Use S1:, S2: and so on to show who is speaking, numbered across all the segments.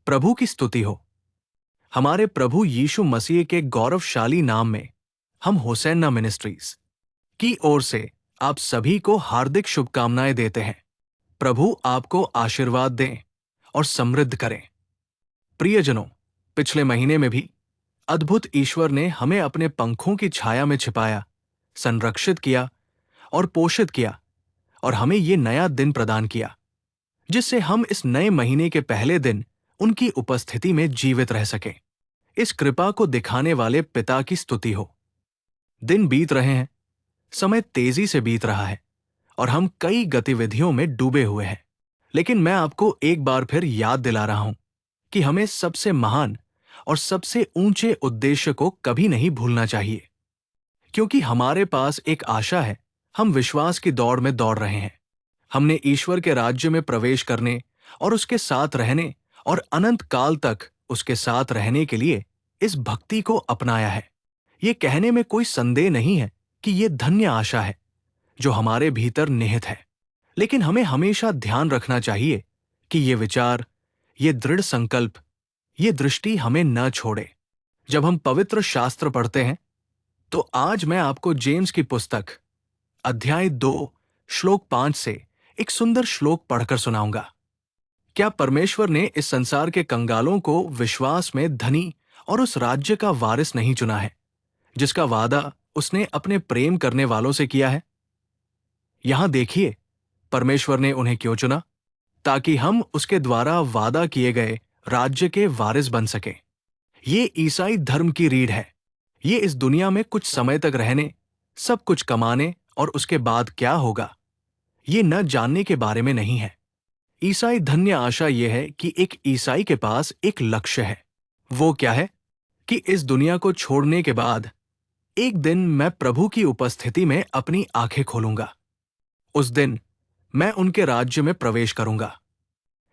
S1: प्रभु की स्तुति हो। हमारे प्रभु यीशु मसीह के गौरवशाली नाम में हम होसैना मिनिस्ट्रीज की ओर से आप सभी को हार्दिक शुभकामनाएं देते हैं। प्रभु आपको आशीर्वाद दें और समृद्ध करें। प्रियजनों, पिछले महीने में भी अद्भुत ईश्वर ने हमें अपने पंखों की छाया में छिपाया, संरक्षित किया और पोषित किया, और हमें ये नया दिन प्रदान किया जिससे हम इस नए महीने के पहले दिन उनकी उपस्थिति में जीवित रह सकें। इस कृपा को दिखाने वाले पिता की स्तुति हो। दिन बीत रहे हैं, समय तेजी से बीत रहा है और हम कई गतिविधियों में डूबे हुए हैं, लेकिन मैं आपको एक बार फिर याद दिला रहा हूं कि हमें सबसे महान और सबसे ऊंचे उद्देश्य को कभी नहीं भूलना चाहिए, क्योंकि हमारे पास एक आशा है। हम विश्वास की दौड़ में दौड़ रहे हैं। हमने ईश्वर के राज्य में प्रवेश करने और उसके साथ रहने और अनंत काल तक उसके साथ रहने के लिए इस भक्ति को अपनाया है। ये कहने में कोई संदेह नहीं है कि ये धन्य आशा है जो हमारे भीतर निहित है, लेकिन हमें हमेशा ध्यान रखना चाहिए कि ये विचार, ये दृढ़ संकल्प, ये दृष्टि हमें न छोड़े। जब हम पवित्र शास्त्र पढ़ते हैं तो आज मैं आपको जेम्स की पुस्तक अध्याय 2 श्लोक 5 से एक सुंदर श्लोक पढ़कर सुनाऊंगा। क्या परमेश्वर ने इस संसार के कंगालों को विश्वास में धनी और उस राज्य का वारिस नहीं चुना है जिसका वादा उसने अपने प्रेम करने वालों से किया है? यहां देखिए, परमेश्वर ने उन्हें क्यों चुना, ताकि हम उसके द्वारा वादा किए गए राज्य के वारिस बन सकें। ये ईसाई धर्म की रीढ़ है। ये इस दुनिया में कुछ समय तक रहने, सब कुछ कमाने और उसके बाद क्या होगा ये न जानने के बारे में नहीं है। ईसाई धन्य आशा यह है कि एक ईसाई के पास एक लक्ष्य है। वो क्या है? कि इस दुनिया को छोड़ने के बाद एक दिन मैं प्रभु की उपस्थिति में अपनी आंखें खोलूंगा। उस दिन मैं उनके राज्य में प्रवेश करूंगा।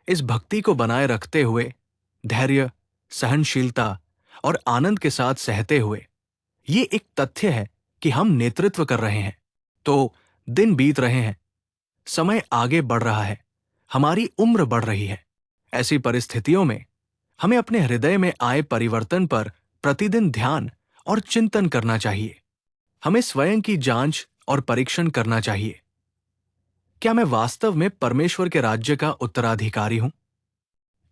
S1: इस भक्ति को बनाए रखते हुए, धैर्य, सहनशीलता और आनंद के साथ सहते हुए, ये एक तथ्य है कि हम नेतृत्व कर रहे हैं। तो दिन बीत रहे हैं, समय आगे बढ़ रहा है, हमारी उम्र बढ़ रही है। ऐसी परिस्थितियों में हमें अपने हृदय में आए परिवर्तन पर प्रतिदिन ध्यान और चिंतन करना चाहिए। हमें स्वयं की जांच और परीक्षण करना चाहिए। क्या मैं वास्तव में परमेश्वर के राज्य का उत्तराधिकारी हूं?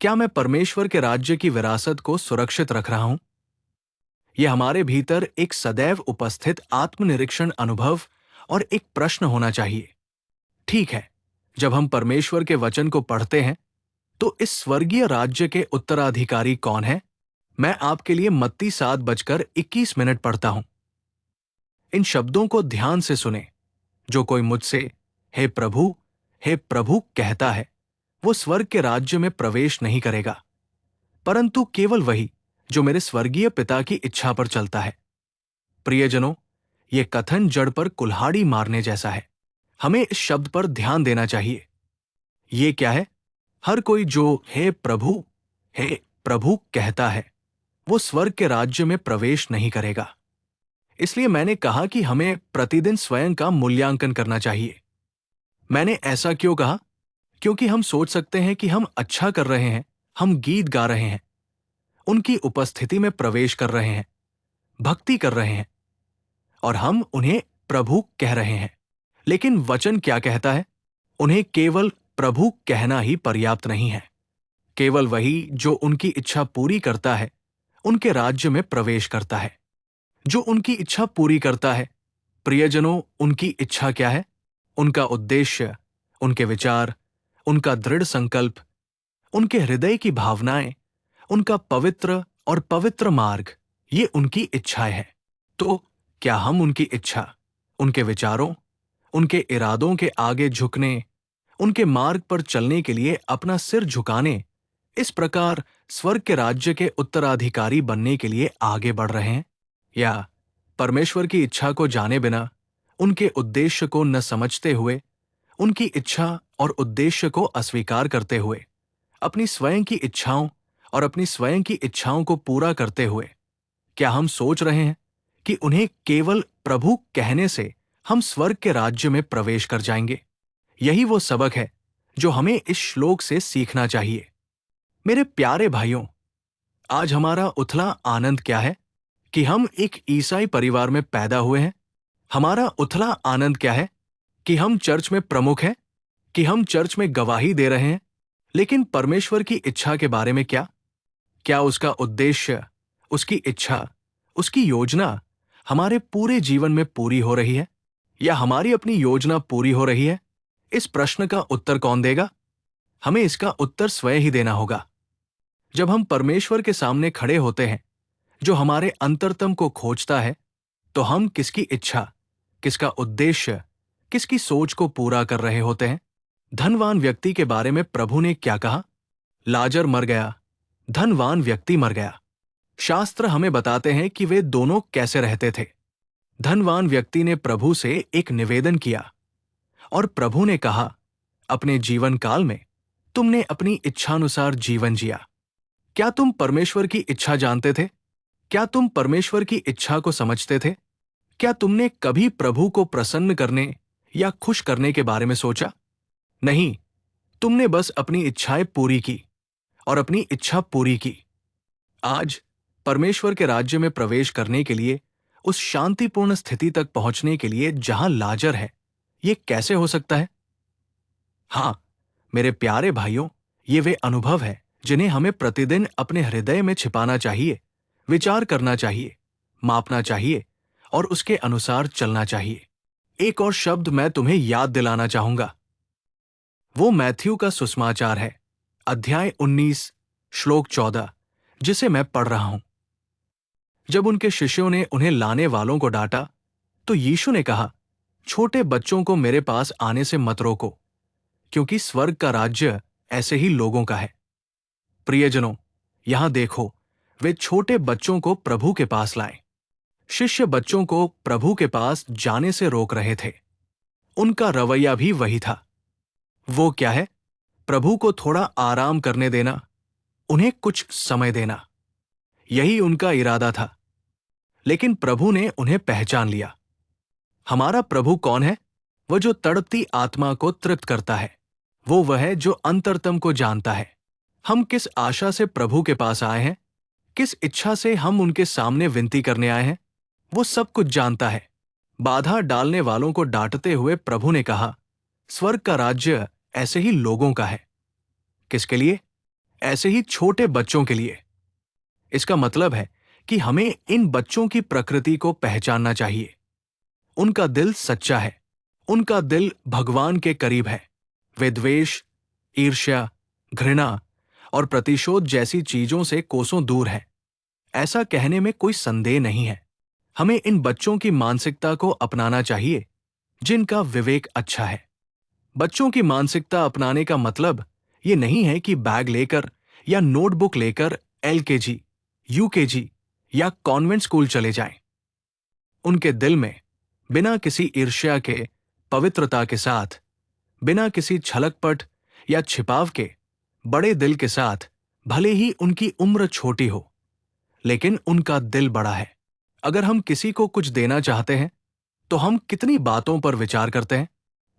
S1: क्या मैं परमेश्वर के राज्य की विरासत को सुरक्षित रख रहा हूं? यह हमारे भीतर एक सदैव उपस्थित आत्मनिरीक्षण अनुभव और एक प्रश्न होना चाहिए। ठीक है, जब हम परमेश्वर के वचन को पढ़ते हैं तो इस स्वर्गीय राज्य के उत्तराधिकारी कौन है? मैं आपके लिए मत्ती 7:21 पढ़ता हूं। इन शब्दों को ध्यान से सुने। जो कोई मुझसे हे प्रभु कहता है, वो स्वर्ग के राज्य में प्रवेश नहीं करेगा, परंतु केवल वही जो मेरे स्वर्गीय पिता की इच्छा पर चलता है। प्रियजनों, ये कथन जड़ पर कुल्हाड़ी मारने जैसा है। हमें इस शब्द पर ध्यान देना चाहिए। ये क्या है? हर कोई जो हे प्रभु कहता है, वो स्वर्ग के राज्य में प्रवेश नहीं करेगा। इसलिए मैंने कहा कि हमें प्रतिदिन स्वयं का मूल्यांकन करना चाहिए। मैंने ऐसा क्यों कहा? क्योंकि हम सोच सकते हैं कि हम अच्छा कर रहे हैं, हम गीत गा रहे हैं, उनकी उपस्थिति में प्रवेश कर रहे हैं, भक्ति कर रहे हैं और हम उन्हें प्रभु कह रहे हैं। लेकिन वचन क्या कहता है? उन्हें केवल प्रभु कहना ही पर्याप्त नहीं है। केवल वही जो उनकी इच्छा पूरी करता है, उनके राज्य में प्रवेश करता है। जो उनकी इच्छा पूरी करता है, प्रियजनों, उनकी इच्छा क्या है? उनका उद्देश्य, उनके विचार, उनका दृढ़ संकल्प, उनके हृदय की भावनाएं, उनका पवित्र और पवित्र मार्ग, ये उनकी इच्छाएं हैं। तो क्या हम उनकी इच्छा, उनके विचारों, उनके इरादों के आगे झुकने, उनके मार्ग पर चलने के लिए अपना सिर झुकाने, इस प्रकार स्वर्ग के राज्य के उत्तराधिकारी बनने के लिए आगे बढ़ रहे हैं? या परमेश्वर की इच्छा को जाने बिना, उनके उद्देश्य को न समझते हुए, उनकी इच्छा और उद्देश्य को अस्वीकार करते हुए, अपनी स्वयं की इच्छाओं और अपनी स्वयं की इच्छाओं को पूरा करते हुए, क्या हम सोच रहे हैं कि उन्हें केवल प्रभु कहने से हम स्वर्ग के राज्य में प्रवेश कर जाएंगे? यही वो सबक है जो हमें इस श्लोक से सीखना चाहिए। मेरे प्यारे भाइयों, आज हमारा उथला आनंद क्या है कि हम एक ईसाई परिवार में पैदा हुए हैं। हमारा उथला आनंद क्या है कि हम चर्च में प्रमुख हैं, कि हम चर्च में गवाही दे रहे हैं। लेकिन परमेश्वर की इच्छा के बारे में क्या? क्या उसका उद्देश्य, उसकी इच्छा, उसकी योजना हमारे पूरे जीवन में पूरी हो रही है, या हमारी अपनी योजना पूरी हो रही है? इस प्रश्न का उत्तर कौन देगा? हमें इसका उत्तर स्वयं ही देना होगा। जब हम परमेश्वर के सामने खड़े होते हैं, जो हमारे अंतरतम को खोजता है, तो हम किसकी इच्छा, किसका उद्देश्य, किसकी सोच को पूरा कर रहे होते हैं? धनवान व्यक्ति के बारे में प्रभु ने क्या कहा? लाजर मर गया, धनवान व्यक्ति मर गया। शास्त्र हमें बताते हैं कि वे दोनों कैसे रहते थे। धनवान व्यक्ति ने प्रभु से एक निवेदन किया और प्रभु ने कहा, अपने जीवन काल में तुमने अपनी इच्छानुसार जीवन जिया। क्या तुम परमेश्वर की इच्छा जानते थे? क्या तुम परमेश्वर की इच्छा को समझते थे? क्या तुमने कभी प्रभु को प्रसन्न करने या खुश करने के बारे में सोचा? नहीं, तुमने बस अपनी इच्छाएं पूरी की और अपनी इच्छा पूरी की। आज परमेश्वर के राज्य में प्रवेश करने के लिए, उस शांतिपूर्ण स्थिति तक पहुंचने के लिए जहां लाजर है, यह कैसे हो सकता है? हां, मेरे प्यारे भाइयों, ये वे अनुभव है जिन्हें हमें प्रतिदिन अपने हृदय में छिपाना चाहिए, विचार करना चाहिए, मापना चाहिए और उसके अनुसार चलना चाहिए। एक और शब्द मैं तुम्हें याद दिलाना चाहूंगा। वो मैथ्यू का सुसमाचार है, अध्याय 19, श्लोक 14, जिसे मैं पढ़ रहा हूं। जब उनके शिष्यों ने उन्हें लाने वालों को डांटा, तो यीशु ने कहा, छोटे बच्चों को मेरे पास आने से मत रोको, क्योंकि स्वर्ग का राज्य ऐसे ही लोगों का है। प्रियजनों, यहां देखो, वे छोटे बच्चों को प्रभु के पास लाए। शिष्य बच्चों को प्रभु के पास जाने से रोक रहे थे। उनका रवैया भी वही था। वो क्या है? प्रभु को थोड़ा आराम करने देना, उन्हें कुछ समय देना। यही उनका इरादा था। लेकिन प्रभु ने उन्हें पहचान लिया। हमारा प्रभु कौन है? वह जो तड़पती आत्मा को तृप्त करता है। वो वह है जो अंतरतम को जानता है। हम किस आशा से प्रभु के पास आए हैं, किस इच्छा से हम उनके सामने विनती करने आए हैं, वो सब कुछ जानता है। बाधा डालने वालों को डांटते हुए प्रभु ने कहा, स्वर्ग का राज्य ऐसे ही लोगों का है। किसके लिए? ऐसे ही छोटे बच्चों के लिए। इसका मतलब है कि हमें इन बच्चों की प्रकृति को पहचानना चाहिए। उनका दिल सच्चा है, उनका दिल भगवान के करीब है। वे द्वेष, ईर्ष्या, घृणा और प्रतिशोध जैसी चीजों से कोसों दूर है। ऐसा कहने में कोई संदेह नहीं है। हमें इन बच्चों की मानसिकता को अपनाना चाहिए, जिनका विवेक अच्छा है। बच्चों की मानसिकता अपनाने का मतलब ये नहीं है कि बैग लेकर या नोटबुक लेकर एलकेजी, यूकेजी या कॉन्वेंट स्कूल चले जाएं। उनके दिल में बिना किसी ईर्ष्या के, पवित्रता के साथ, बिना किसी छलकपट या छिपाव के, बड़े दिल के साथ, भले ही उनकी उम्र छोटी हो, लेकिन उनका दिल बड़ा है। अगर हम किसी को कुछ देना चाहते हैं, तो हम कितनी बातों पर विचार करते हैं,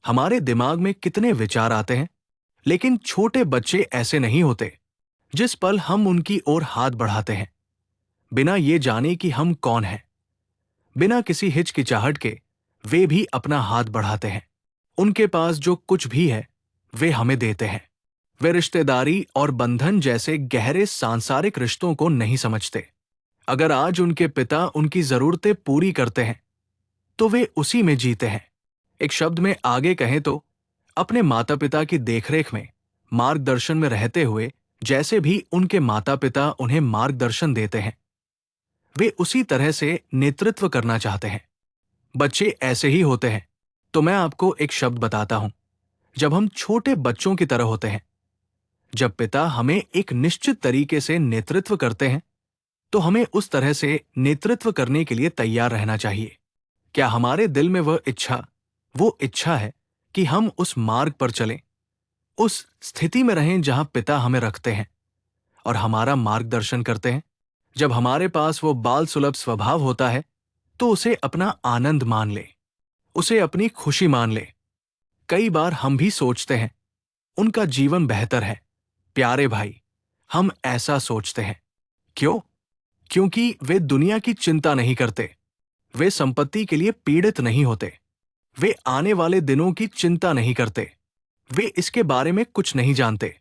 S1: हमारे दिमाग में कितने विचार आते हैं। लेकिन छोटे बच्चे ऐसे नहीं होते। जिस पल हम उनकी ओर हाथ बढ़ाते हैं, बिना ये जाने कि हम कौन हैं, बिना किसी हिचकिचाहट के, वे भी अपना हाथ बढ़ाते हैं। उनके पास जो कुछ भी है, वे हमें देते हैं। वे रिश्तेदारी और बंधन जैसे गहरे सांसारिक रिश्तों को नहीं समझते। अगर आज उनके पिता उनकी जरूरतें पूरी करते हैं, तो वे उसी में जीते हैं। एक शब्द में आगे कहें तो, अपने माता पिता की देखरेख में, मार्गदर्शन में रहते हुए, जैसे भी उनके माता पिता उन्हें मार्गदर्शन देते हैं, वे उसी तरह से नेतृत्व करना चाहते हैं। बच्चे ऐसे ही होते हैं। तो मैं आपको एक शब्द बताता हूं। जब हम छोटे बच्चों की तरह होते हैं, जब पिता हमें एक निश्चित तरीके से नेतृत्व करते हैं, तो हमें उस तरह से नेतृत्व करने के लिए तैयार रहना चाहिए। क्या हमारे दिल में वो इच्छा है कि हम उस मार्ग पर चलें, उस स्थिति में रहें जहां पिता हमें रखते हैं और हमारा मार्गदर्शन करते हैं? जब हमारे पास वो बाल सुलभ स्वभाव होता है, तो उसे अपना आनंद मान ले, उसे अपनी खुशी मान ले। कई बार हम भी सोचते हैं, उनका जीवन बेहतर है। प्यारे भाई, हम ऐसा सोचते हैं। क्यों? क्योंकि वे दुनिया की चिंता नहीं करते, वे संपत्ति के लिए पीड़ित नहीं होते, वे आने वाले दिनों की चिंता नहीं करते, वे इसके बारे में कुछ नहीं जानते।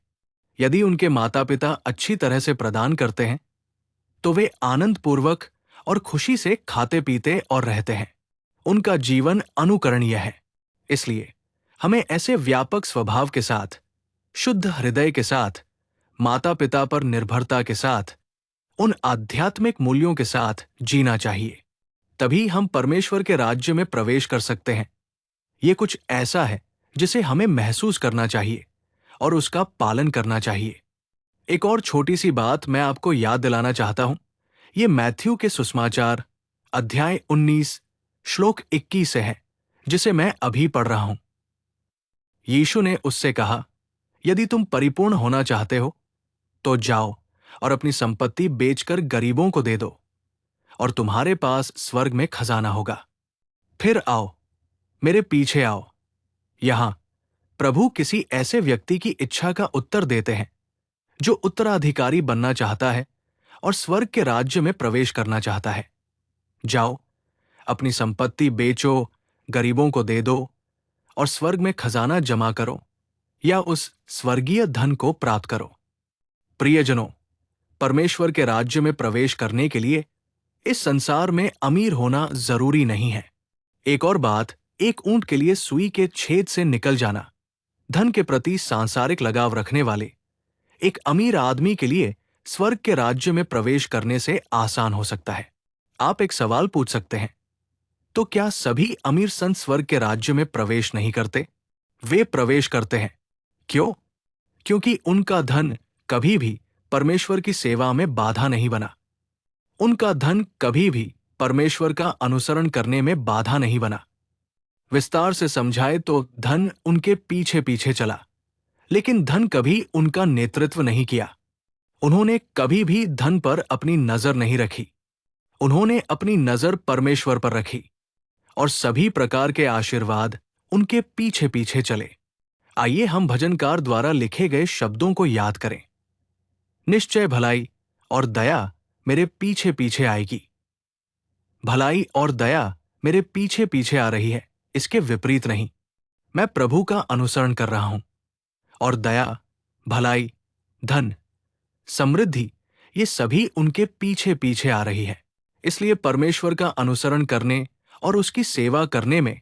S1: यदि उनके माता पिता अच्छी तरह से प्रदान करते हैं तो वे आनंद पूर्वक और खुशी से खाते पीते और रहते हैं। उनका जीवन अनुकरणीय है। इसलिए हमें ऐसे व्यापक स्वभाव के साथ, शुद्ध हृदय के साथ, माता पिता पर निर्भरता के साथ, उन आध्यात्मिक मूल्यों के साथ जीना चाहिए। तभी हम परमेश्वर के राज्य में प्रवेश कर सकते हैं। ये कुछ ऐसा है जिसे हमें महसूस करना चाहिए और उसका पालन करना चाहिए। एक और छोटी सी बात मैं आपको याद दिलाना चाहता हूं। ये मैथ्यू के सुसमाचार अध्याय 19 श्लोक 21 से है, जिसे मैं अभी पढ़ रहा हूं। यीशु ने उससे कहा, यदि तुम परिपूर्ण होना चाहते हो तो जाओ और अपनी संपत्ति बेचकर गरीबों को दे दो और तुम्हारे पास स्वर्ग में खजाना होगा। फिर आओ, मेरे पीछे आओ। यहां प्रभु किसी ऐसे व्यक्ति की इच्छा का उत्तर देते हैं जो उत्तराधिकारी बनना चाहता है और स्वर्ग के राज्य में प्रवेश करना चाहता है। जाओ, अपनी संपत्ति बेचो, गरीबों को दे दो और स्वर्ग में खजाना जमा करो या उस स्वर्गीय धन को प्राप्त करो। प्रियजनों, परमेश्वर के राज्य में प्रवेश करने के लिए इस संसार में अमीर होना जरूरी नहीं है। एक और बात, एक ऊंट के लिए सुई के छेद से निकल जाना धन के प्रति सांसारिक लगाव रखने वाले एक अमीर आदमी के लिए स्वर्ग के राज्य में प्रवेश करने से आसान हो सकता है। आप एक सवाल पूछ सकते हैं, तो क्या सभी अमीर संत स्वर्ग के राज्य में प्रवेश नहीं करते? वे प्रवेश करते हैं। क्यों? क्योंकि उनका धन कभी भी परमेश्वर की सेवा में बाधा नहीं बना। उनका धन कभी भी परमेश्वर का अनुसरण करने में बाधा नहीं बना। विस्तार से समझाए तो धन उनके पीछे पीछे चला, लेकिन धन कभी उनका नेतृत्व नहीं किया। उन्होंने कभी भी धन पर अपनी नजर नहीं रखी। उन्होंने अपनी नजर परमेश्वर पर रखी और सभी प्रकार के आशीर्वाद उनके पीछे पीछे चले। आइए हम भजनकार द्वारा लिखे गए शब्दों को याद करें। निश्चय भलाई और दया मेरे पीछे पीछे आएगी। भलाई और दया मेरे पीछे पीछे आ रही है, इसके विपरीत नहीं। मैं प्रभु का अनुसरण कर रहा हूं और दया, भलाई, धन, समृद्धि ये सभी उनके पीछे पीछे आ रही है। इसलिए परमेश्वर का अनुसरण करने और उसकी सेवा करने में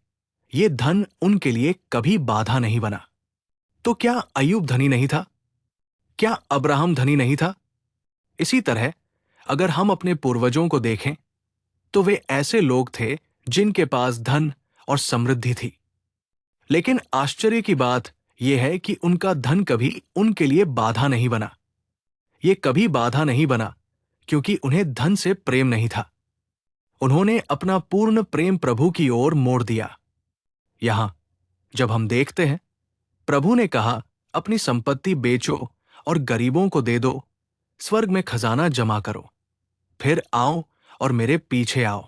S1: ये धन उनके लिए कभी बाधा नहीं बना। तो क्या अय्यूब धनी नहीं था? क्या अब्राहम धनी नहीं था? इसी तरह अगर हम अपने पूर्वजों को देखें तो वे ऐसे लोग थे जिनके पास धन और समृद्धि थी। लेकिन आश्चर्य की बात यह है कि उनका धन कभी उनके लिए बाधा नहीं बना। ये कभी बाधा नहीं बना क्योंकि उन्हें धन से प्रेम नहीं था। उन्होंने अपना पूर्ण प्रेम प्रभु की ओर मोड़ दिया। यहां जब हम देखते हैं, प्रभु ने कहा, अपनी संपत्ति बेचो और गरीबों को दे दो, स्वर्ग में खजाना जमा करो, फिर आओ और मेरे पीछे आओ।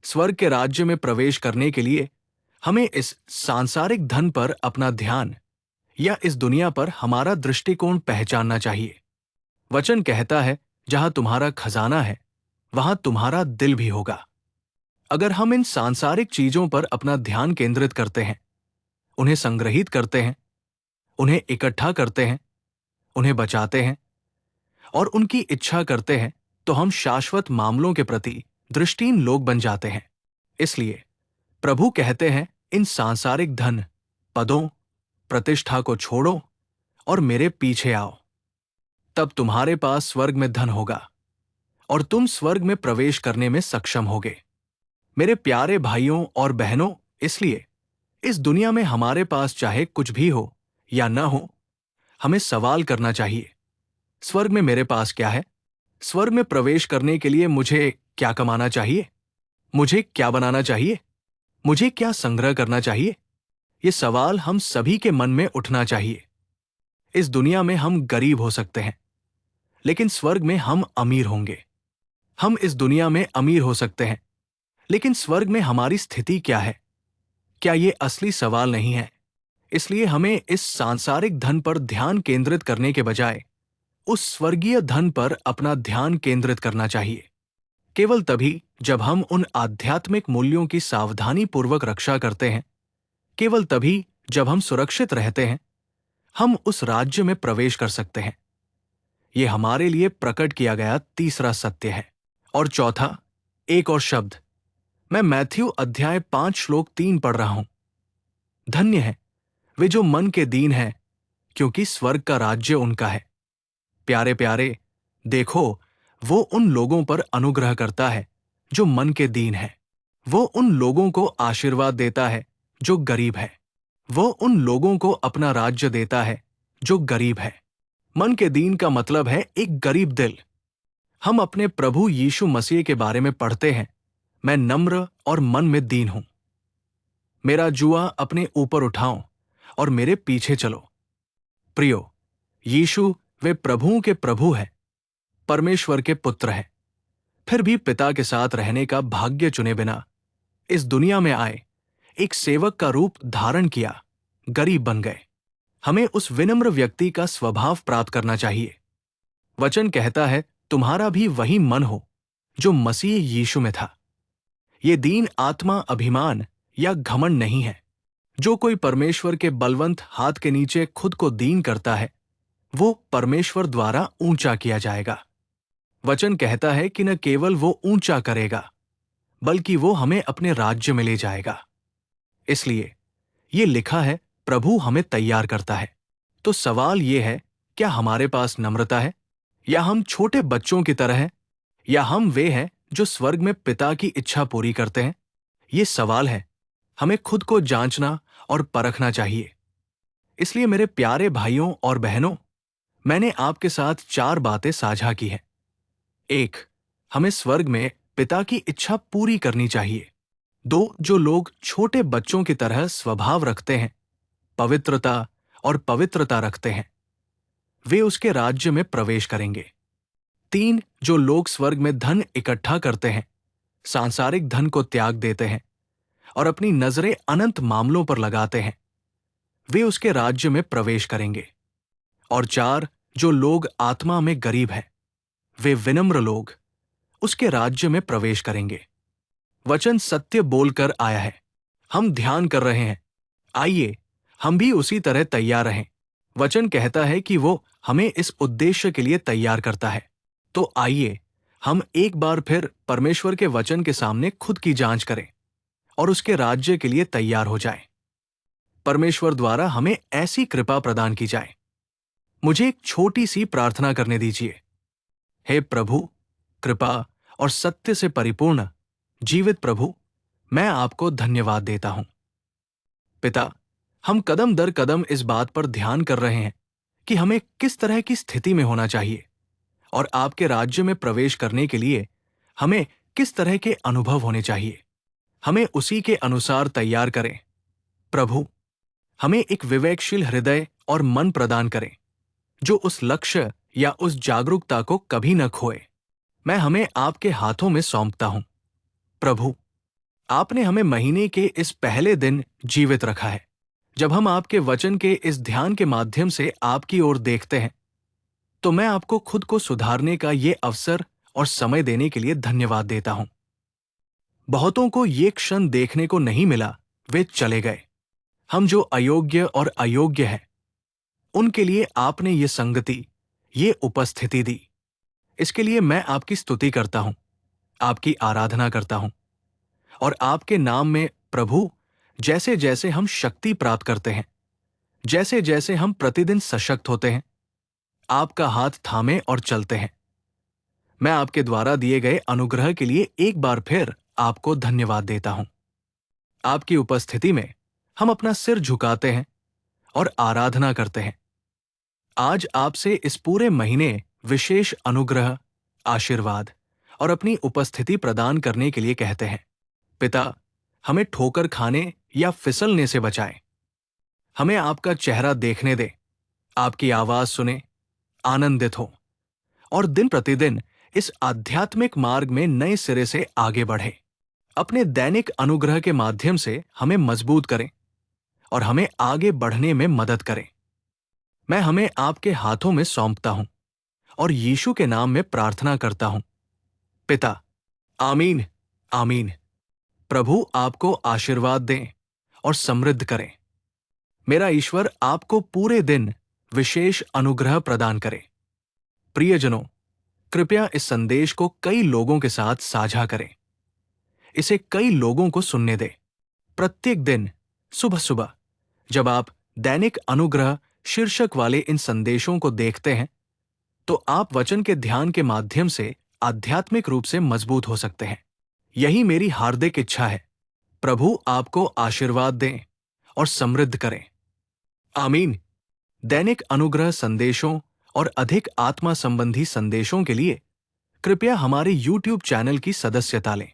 S1: स्वर्ग के राज्य में प्रवेश करने के लिए हमें इस सांसारिक धन पर अपना ध्यान या इस दुनिया पर हमारा दृष्टिकोण पहचानना चाहिए। वचन कहता है, जहां तुम्हारा खजाना है वहां तुम्हारा दिल भी होगा। अगर हम इन सांसारिक चीजों पर अपना ध्यान केंद्रित करते हैं, उन्हें संग्रहित करते हैं, उन्हें इकट्ठा करते हैं, उन्हें बचाते हैं और उनकी इच्छा करते हैं, तो हम शाश्वत मामलों के प्रति दृष्टिहीन लोग बन जाते हैं। इसलिए प्रभु कहते हैं, इन सांसारिक धन, पदों, प्रतिष्ठा को छोड़ो और मेरे पीछे आओ। तब तुम्हारे पास स्वर्ग में धन होगा और तुम स्वर्ग में प्रवेश करने में सक्षम होगे। मेरे प्यारे भाइयों और बहनों, इसलिए इस दुनिया में हमारे पास चाहे कुछ भी हो या न हो, हमें सवाल करना चाहिए, स्वर्ग में मेरे पास क्या है? स्वर्ग में प्रवेश करने के लिए मुझे क्या कमाना चाहिए? मुझे क्या बनाना चाहिए? मुझे क्या संग्रह करना चाहिए? ये सवाल हम सभी के मन में उठना चाहिए। इस दुनिया में हम गरीब हो सकते हैं, लेकिन स्वर्ग में हम अमीर होंगे। हम इस दुनिया में अमीर हो सकते हैं, लेकिन स्वर्ग में हमारी स्थिति क्या है? क्या ये असली सवाल नहीं है? इसलिए हमें इस सांसारिक धन पर ध्यान केंद्रित करने के बजाय उस स्वर्गीय धन पर अपना ध्यान केंद्रित करना चाहिए। केवल तभी जब हम उन आध्यात्मिक मूल्यों की सावधानी पूर्वक रक्षा करते हैं, केवल तभी जब हम सुरक्षित रहते हैं, हम उस राज्य में प्रवेश कर सकते हैं। यह हमारे लिए प्रकट किया गया तीसरा सत्य है। और चौथा, एक और शब्द, मैं मैथ्यू अध्याय 5 श्लोक 3 पढ़ रहा हूं। धन्य है वे जो मन के दीन हैं, क्योंकि स्वर्ग का राज्य उनका है। प्यारे प्यारे, देखो, वो उन लोगों पर अनुग्रह करता है जो मन के दीन है। वो उन लोगों को आशीर्वाद देता है जो गरीब है। वो उन लोगों को अपना राज्य देता है जो गरीब है। मन के दीन का मतलब है एक गरीब दिल। हम अपने प्रभु यीशु मसीह के बारे में पढ़ते हैं, मैं नम्र और मन में दीन हूं। मेरा जुआ अपने ऊपर उठाओ और मेरे पीछे चलो। प्रियो, यीशु वे प्रभुओं के प्रभु है, परमेश्वर के पुत्र है। फिर भी पिता के साथ रहने का भाग्य चुने बिना इस दुनिया में आए, एक सेवक का रूप धारण किया, गरीब बन गए। हमें उस विनम्र व्यक्ति का स्वभाव प्राप्त करना चाहिए। वचन कहता है, तुम्हारा भी वही मन हो जो मसीह यीशु में था। ये दीन आत्मा अभिमान या घमंड नहीं है। जो कोई परमेश्वर के बलवंत हाथ के नीचे खुद को दीन करता है, वो परमेश्वर द्वारा ऊंचा किया जाएगा। वचन कहता है कि न केवल वो ऊंचा करेगा, बल्कि वो हमें अपने राज्य में ले जाएगा। इसलिए ये लिखा है, प्रभु हमें तैयार करता है। तो सवाल ये है, क्या हमारे पास नम्रता है, या हम छोटे बच्चों की तरह हैं, या हम वे हैं जो स्वर्ग में पिता की इच्छा पूरी करते हैं? ये सवाल है। हमें खुद को जांचना और परखना चाहिए। इसलिए मेरे प्यारे भाइयों और बहनों, मैंने आपके साथ 4 बातें साझा की हैं। 1, हमें स्वर्ग में पिता की इच्छा पूरी करनी चाहिए। 2, जो लोग छोटे बच्चों की तरह स्वभाव रखते हैं, पवित्रता और पवित्रता रखते हैं, वे उसके राज्य में प्रवेश करेंगे। 3, जो लोग स्वर्ग में धन इकट्ठा करते हैं, सांसारिक धन को त्याग देते हैं और अपनी नजरें अनंत मामलों पर लगाते हैं, वे उसके राज्य में प्रवेश करेंगे। और 4, जो लोग आत्मा में गरीब हैं, वे विनम्र लोग उसके राज्य में प्रवेश करेंगे। वचन सत्य बोलकर आया है। हम ध्यान कर रहे हैं, आइए हम भी उसी तरह तैयार रहें। वचन कहता है कि वो हमें इस उद्देश्य के लिए तैयार करता है। तो आइए हम एक बार फिर परमेश्वर के वचन के सामने खुद की जांच करें और उसके राज्य के लिए तैयार हो जाएं। परमेश्वर द्वारा हमें ऐसी कृपा प्रदान की जाए। मुझे एक छोटी सी प्रार्थना करने दीजिए। हे प्रभु, कृपा और सत्य से परिपूर्ण जीवित प्रभु, मैं आपको धन्यवाद देता हूं। पिता, हम कदम दर कदम इस बात पर ध्यान कर रहे हैं कि हमें किस तरह की स्थिति में होना चाहिए और आपके राज्य में प्रवेश करने के लिए हमें किस तरह के अनुभव होने चाहिए। हमें उसी के अनुसार तैयार करें। प्रभु, हमें एक विवेकशील हृदय और मन प्रदान करें जो उस लक्ष्य या उस जागरूकता को कभी न खोए। मैं हमें आपके हाथों में सौंपता हूं। प्रभु, आपने हमें महीने के इस पहले दिन जीवित रखा है। जब हम आपके वचन के इस ध्यान के माध्यम से आपकी ओर देखते हैं, तो मैं आपको खुद को सुधारने का ये अवसर और समय देने के लिए धन्यवाद देता हूं। बहुतों को ये क्षण देखने को नहीं मिला, वे चले गए। हम जो अयोग्य और अयोग्य हैं, उनके लिए आपने ये संगति, ये उपस्थिति दी। इसके लिए मैं आपकी स्तुति करता हूं, आपकी आराधना करता हूं। और आपके नाम में प्रभु, जैसे जैसे हम शक्ति प्राप्त करते हैं, जैसे जैसे हम प्रतिदिन सशक्त होते हैं, आपका हाथ थामे और चलते हैं। मैं आपके द्वारा दिए गए अनुग्रह के लिए एक बार फिर आपको धन्यवाद देता हूं। आपकी उपस्थिति में हम अपना सिर झुकाते हैं और आराधना करते हैं। आज आपसे इस पूरे महीने विशेष अनुग्रह, आशीर्वाद और अपनी उपस्थिति प्रदान करने के लिए कहते हैं। पिता, हमें ठोकर खाने या फिसलने से बचाएं। हमें आपका चेहरा देखने दें, आपकी आवाज सुने, आनंदित हो और दिन प्रतिदिन इस आध्यात्मिक मार्ग में नए सिरे से आगे बढ़े। अपने दैनिक अनुग्रह के माध्यम से हमें मजबूत करें और हमें आगे बढ़ने में मदद करें। मैं हमें आपके हाथों में सौंपता हूं। और यीशु के नाम में प्रार्थना करता हूं। पिता, आमीन, आमीन। प्रभु आपको आशीर्वाद दें और समृद्ध करें। मेरा ईश्वर आपको पूरे दिन विशेष अनुग्रह प्रदान करे। प्रियजनों, कृपया इस संदेश को कई लोगों के साथ साझा करें। इसे कई लोगों को सुनने दें। प्रत्येक दिन सुबह सुबह जब आप दैनिक अनुग्रह शीर्षक वाले इन संदेशों को देखते हैं, तो आप वचन के ध्यान के माध्यम से आध्यात्मिक रूप से मजबूत हो सकते हैं। यही मेरी हार्दिक इच्छा है। प्रभु आपको आशीर्वाद दें और समृद्ध करें। आमीन। दैनिक अनुग्रह संदेशों और अधिक आत्मा संबंधी संदेशों के लिए कृपया हमारे YouTube चैनल की सदस्यता लें।